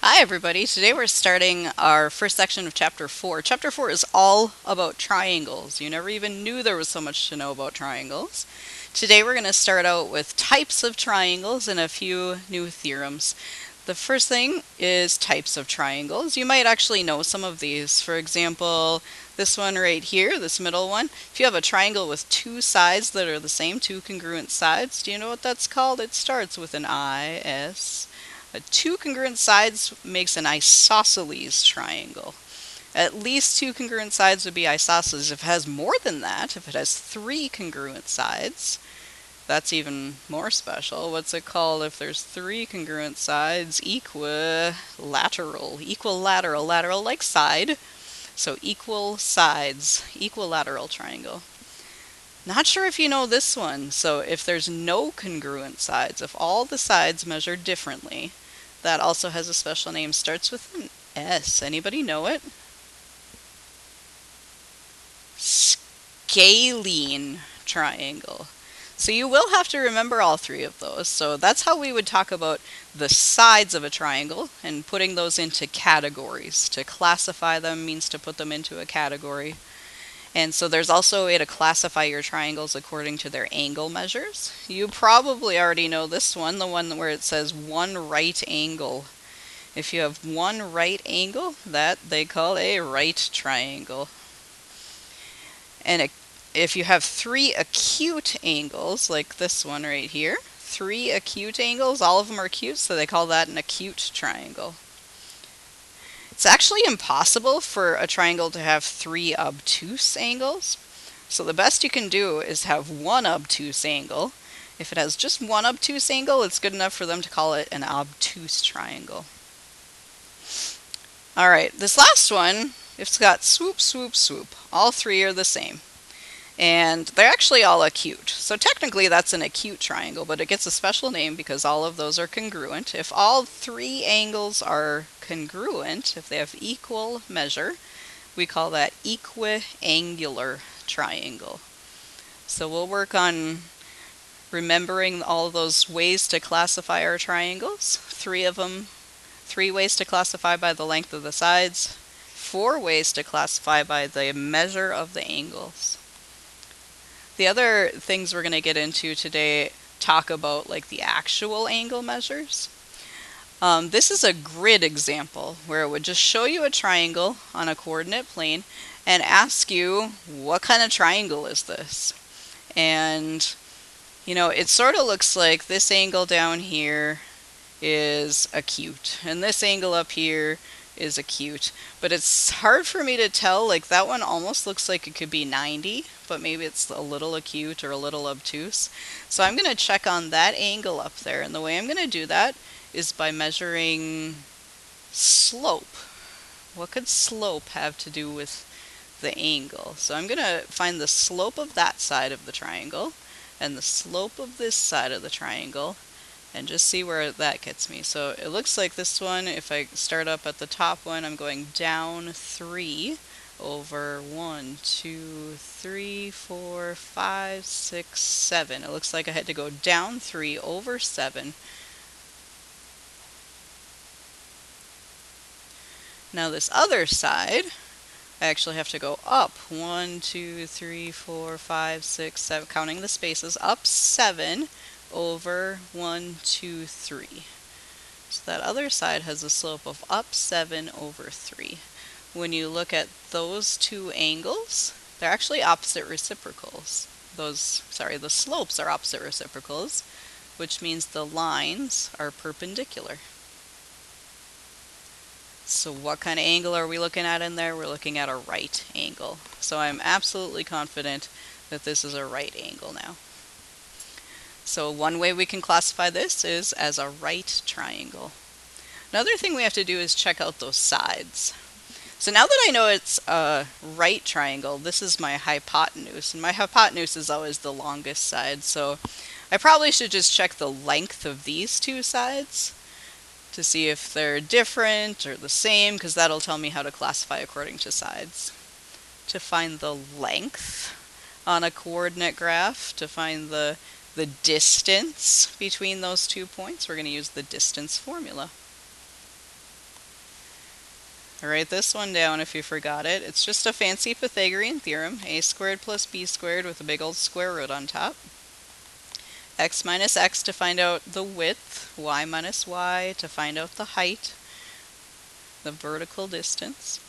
Hi everybody, today we're starting our first section of Chapter 4. Chapter 4 is all about triangles. You never even knew there was so much to know about triangles. Today we're going to start out with types of triangles and a few new theorems. The first thing is types of triangles. You might actually know some of these. For example, this one right here, this middle one. If you have a triangle with two sides that are the same, two congruent sides, do you know what that's called? It starts with an I, S. Two congruent sides makes an isosceles triangle. At least two congruent sides would be isosceles. If it has more than that, if it has three congruent sides, that's even more special. What's it called if there's three congruent sides? Equilateral. Equilateral. Lateral like side. So equal sides. Equilateral triangle. Not sure if you know this one. So if there's no congruent sides, if all the sides measure differently, that also has a special name. Starts with an S. Anybody know it? Scalene triangle. So you will have to remember all three of those. So that's how we would talk about the sides of a triangle and putting those into categories. To classify them means to put them into a category. And so there's also a way to classify your triangles according to their angle measures. You probably already know this one, the one where it says one right angle. If you have one right angle, that they call a right triangle. And if you have three acute angles, like this one right here, three acute angles, all of them are acute, so they call that an acute triangle. It's actually impossible for a triangle to have three obtuse angles. So the best you can do is have one obtuse angle. If it has just one obtuse angle, it's good enough for them to call it an obtuse triangle. Alright, this last one, it's got swoop, swoop, swoop. All three are the same. And they're actually all acute. So technically that's an acute triangle, but it gets a special name because all of those are congruent. If all three angles are congruent, if they have equal measure, we call that equiangular triangle. So we'll work on remembering all of those ways to classify our triangles. Three of them. 3 ways to classify by the length of the sides. 4 ways to classify by the measure of the angles. The other things we're going to get into today talk about like the actual angle measures. This is a grid example where it would just show you a triangle on a coordinate plane and ask you, what kind of triangle is this? And, it sort of looks like this angle down here is acute, and this angle up here is acute. But it's hard for me to tell, like that one almost looks like it could be 90, but maybe it's a little acute or a little obtuse. So I'm going to check on that angle up there, and the way I'm going to do that is by measuring slope. What could slope have to do with the angle? So I'm going to find the slope of that side of the triangle and the slope of this side of the triangle and just see where that gets me. So it looks like this one, if I start up at the top one, I'm going down 3 over 1, 2, 3, 4, 5, 6, 7. It looks like I had to go down 3 over 7. Now this other side, I actually have to go up 1, 2, 3, 4, 5, 6, 7, counting the spaces, up 7 over 1, 2, 3. So that other side has a slope of up 7 over 3. When you look at those two angles, they're actually opposite reciprocals. The slopes are opposite reciprocals, which means the lines are perpendicular. So what kind of angle are we looking at in there? We're looking at a right angle. So I'm absolutely confident that this is a right angle now. So one way we can classify this is as a right triangle. Another thing we have to do is check out those sides. So now that I know it's a right triangle, this is my hypotenuse, and my hypotenuse is always the longest side, so I probably should just check the length of these two sides to see if they're different or the same, because that'll tell me how to classify according to sides. To find the length on a coordinate graph, to find the distance between those 2 points, we're going to use the distance formula. Write this one down if you forgot it. It's just a fancy Pythagorean theorem, a squared plus b squared with a big old square root on top. X minus x to find out the width, y minus y to find out the height, the vertical distance.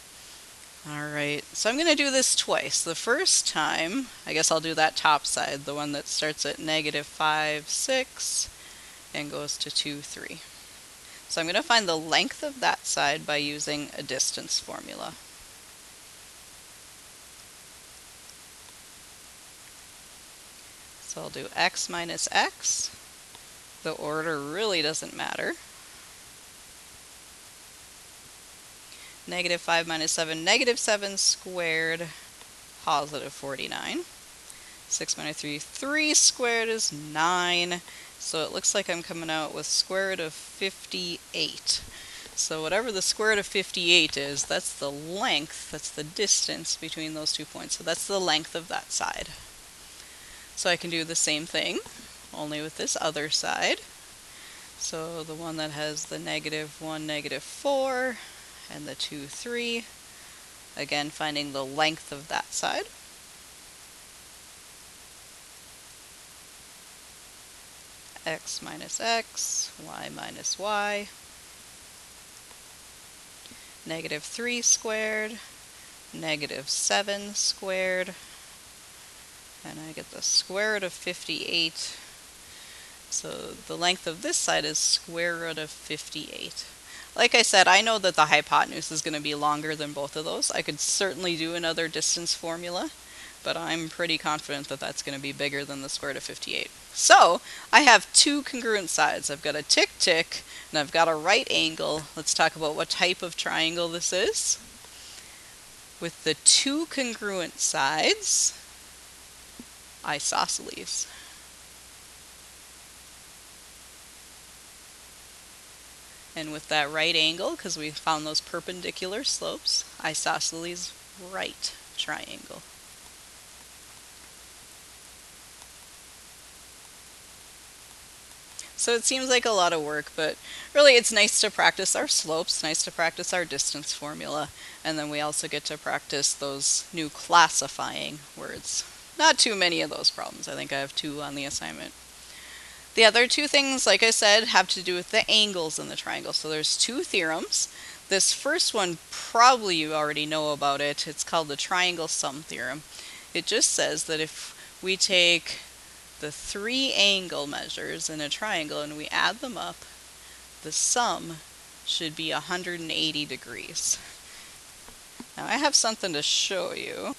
Alright, so I'm going to do this twice. The first time, I guess I'll do that top side, the one that starts at -5, 6, and goes to 2, 3. So I'm going to find the length of that side by using a distance formula. So I'll do x minus x. The order really doesn't matter. -5 minus 7, -7 squared, positive 49. 6 minus 3, 3 squared is 9. So it looks like I'm coming out with square root of 58. So whatever the square root of 58 is, that's the length, that's the distance between those 2 points. So that's the length of that side. So I can do the same thing, only with this other side. So the one that has the -1, -4, and the 2, 3. Again, finding the length of that side. X minus x, y minus y. -3 squared, -7 squared. And I get the square root of 58. So the length of this side is square root of 58. Like I said, I know that the hypotenuse is going to be longer than both of those. I could certainly do another distance formula, but I'm pretty confident that that's going to be bigger than the square root of 58. So I have two congruent sides. I've got a tick-tick, and I've got a right angle. Let's talk about what type of triangle this is. With the two congruent sides, isosceles. And with that right angle, because we found those perpendicular slopes, isosceles right triangle. So it seems like a lot of work, but really it's nice to practice our slopes, nice to practice our distance formula, and then we also get to practice those new classifying words. Not too many of those problems. I think I have 2 on the assignment. The other 2 things, like I said, have to do with the angles in the triangle. So there's 2 theorems. This first one, probably you already know about it. It's called the Triangle Sum Theorem. It just says that if we take the 3 angle measures in a triangle and we add them up, the sum should be 180 degrees. Now I have something to show you.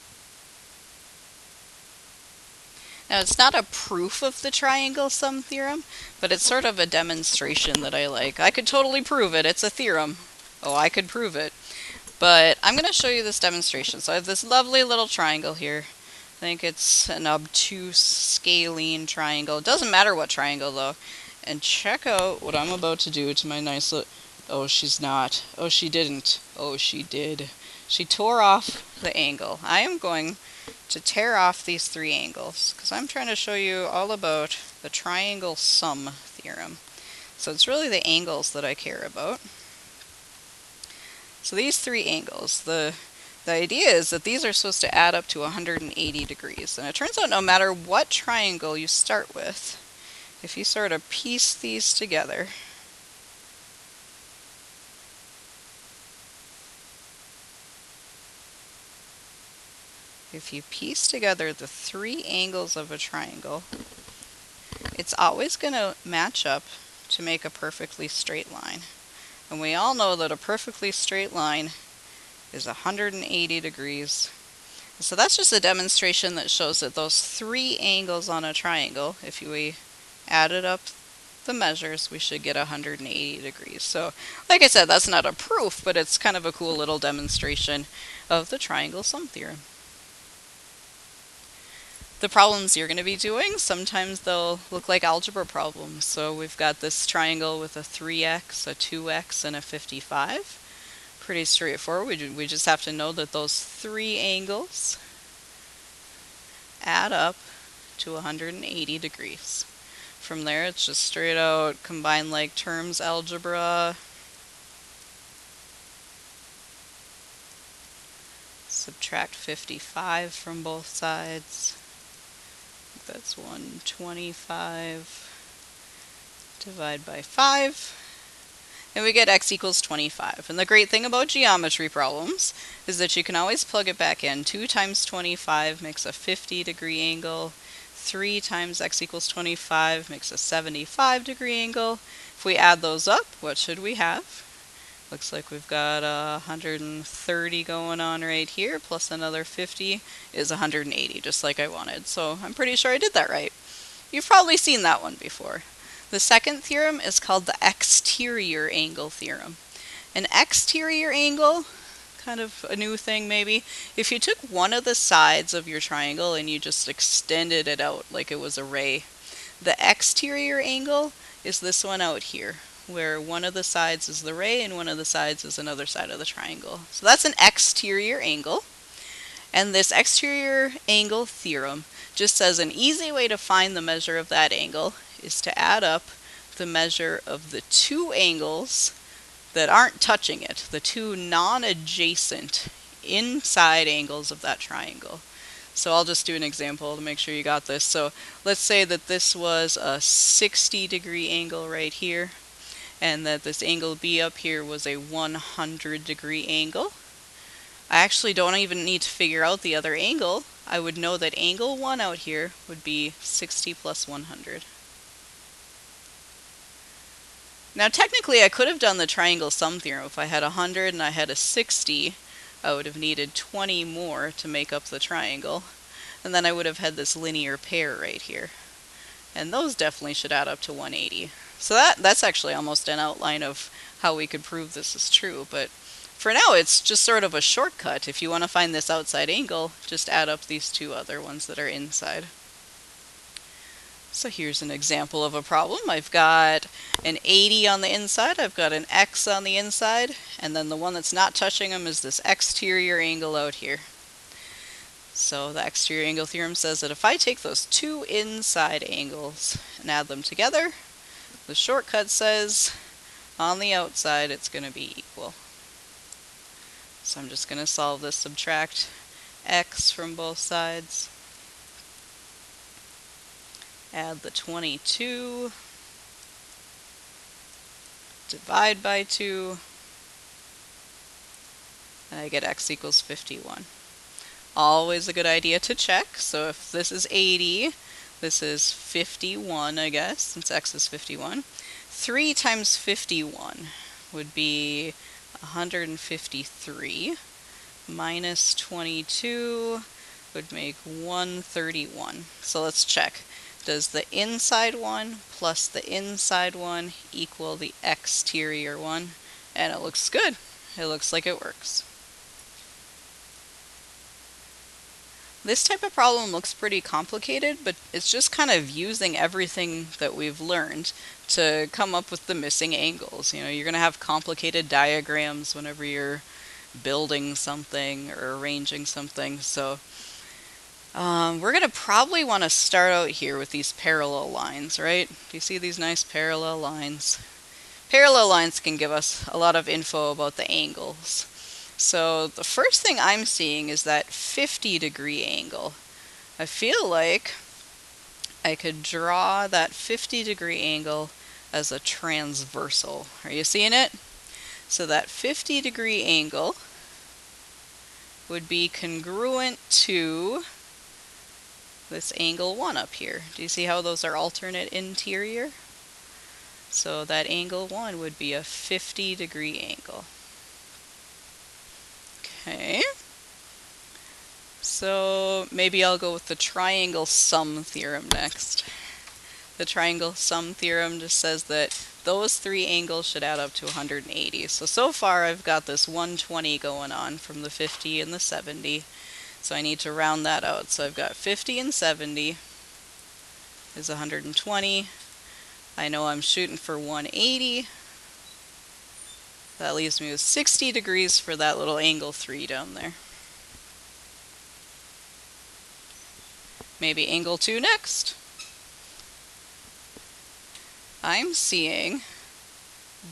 Now it's not a proof of the triangle sum theorem, but it's sort of a demonstration that I like. I could totally prove it. It's a theorem. Oh, I could prove it. But I'm going to show you this demonstration. So I have this lovely little triangle here. I think it's an obtuse scalene triangle. It doesn't matter what triangle though. And check out what I'm about to do to my nice little... Oh, she's not. Oh, she didn't. Oh, she did. She tore off the angle. I am going to tear off these 3 angles because I'm trying to show you all about the triangle sum theorem. So it's really the angles that I care about. So these 3 angles, the idea is that these are supposed to add up to 180 degrees. And it turns out no matter what triangle you start with, if you sort of piece these together, if you piece together the 3 angles of a triangle, it's always going to match up to make a perfectly straight line. And we all know that a perfectly straight line is 180 degrees. So that's just a demonstration that shows that those 3 angles on a triangle, if we added up the measures, we should get 180 degrees. So like I said, that's not a proof, but it's kind of a cool little demonstration of the triangle sum theorem. The problems you're going to be doing, sometimes they'll look like algebra problems. So we've got this triangle with a 3x, a 2x, and a 55. Pretty straightforward. We just have to know that those 3 angles add up to 180 degrees. From there, it's just straight out combined like terms algebra. Subtract 55 from both sides. That's 125. Divide by 5. And we get x equals 25. And the great thing about geometry problems is that you can always plug it back in. 2 times 25 makes a 50-degree angle. 3 times x equals 25 makes a 75-degree angle. If we add those up, what should we have? Looks like we've got 130 going on right here, plus another 50 is 180, just like I wanted. So I'm pretty sure I did that right. You've probably seen that one before. The second theorem is called the exterior angle theorem. An exterior angle, kind of a new thing maybe, if you took one of the sides of your triangle and you just extended it out like it was a ray, the exterior angle is this one out here, where one of the sides is the ray and one of the sides is another side of the triangle. So that's an exterior angle. And this exterior angle theorem just says an easy way to find the measure of that angle is to add up the measure of the two angles that aren't touching it, the two non-adjacent inside angles of that triangle. So I'll just do an example to make sure you got this. So let's say that this was a 60-degree angle right here, and that this angle B up here was a 100-degree angle. I actually don't even need to figure out the other angle. I would know that angle 1 out here would be 60 plus 100. Now technically I could have done the triangle sum theorem. If I had 100 and I had a 60, I would have needed 20 more to make up the triangle. And then I would have had this linear pair right here. And those definitely should add up to 180. So that's actually almost an outline of how we could prove this is true. But for now, it's just sort of a shortcut. If you want to find this outside angle, just add up these two other ones that are inside. So here's an example of a problem. I've got an 80 on the inside, I've got an x on the inside, and then the one that's not touching them is this exterior angle out here. So the exterior angle theorem says that if I take those two inside angles and add them together, the shortcut says on the outside it's going to be equal. So I'm just going to solve this, subtract x from both sides. Add the 22, divide by 2, and I get x equals 51. Always a good idea to check. So if this is 80, this is 51, I guess, since x is 51. 3 times 51 would be 153, minus 22 would make 131. So let's check. Does the inside one plus the inside one equal the exterior one? And it looks good. It looks like it works. This type of problem looks pretty complicated, but it's just kind of using everything that we've learned to come up with the missing angles. You know, you're going to have complicated diagrams whenever you're building something or arranging something. So we're going to probably want to start out here with these parallel lines, right? Do you see these nice parallel lines? Parallel lines can give us a lot of info about the angles. So the first thing I'm seeing is that 50-degree angle. I feel like I could draw that 50-degree angle as a transversal. Are you seeing it? So that 50-degree angle would be congruent to this angle 1 up here. Do you see how those are alternate interior? So that angle 1 would be a 50-degree angle. Okay, so maybe I'll go with the triangle sum theorem next. The triangle sum theorem just says that those three angles should add up to 180. So far I've got this 120 going on from the 50 and the 70. So I need to round that out. So I've got 50 and 70 is 120. I know I'm shooting for 180. That leaves me with 60 degrees for that little angle 3 down there. Maybe angle 2 next. I'm seeing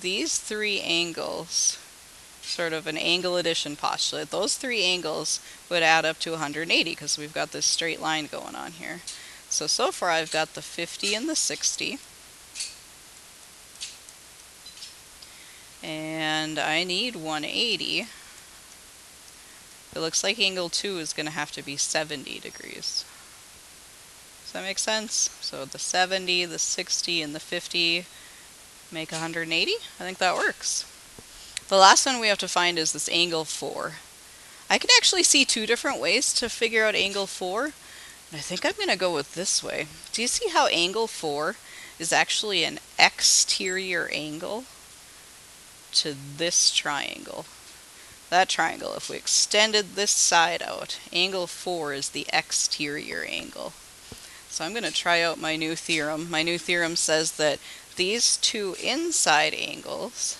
these three angles sort of an angle addition postulate, those three angles would add up to 180 because we've got this straight line going on here. So far I've got the 50 and the 60. And I need 180. It looks like angle 2 is going to have to be 70 degrees. Does that make sense? So the 70, the 60, and the 50 make 180. I think that works. The last one we have to find is this angle 4. I can actually see two different ways to figure out angle 4. And I think I'm going to go with this way. Do you see how angle 4 is actually an exterior angle to this triangle? That triangle, if we extended this side out, angle 4 is the exterior angle. So I'm going to try out my new theorem. My new theorem says that these two inside angles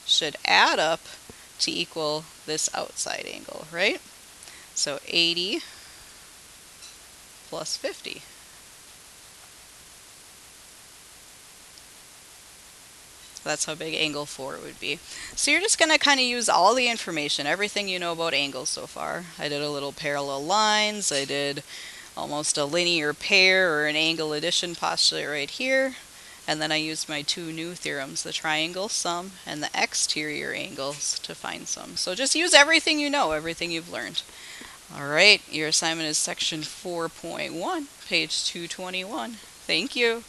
should add up to equal this outside angle, right? So 80 plus 50. That's how big angle 4 would be. So you're just going to kind of use all the information, everything you know about angles so far. I did a little parallel lines, I did almost a linear pair or an angle addition postulate right here, and then I used my two new theorems, the triangle sum and the exterior angles, to find sum. So just use everything you know, everything you've learned. Alright, your assignment is section 4.1, page 221. Thank you.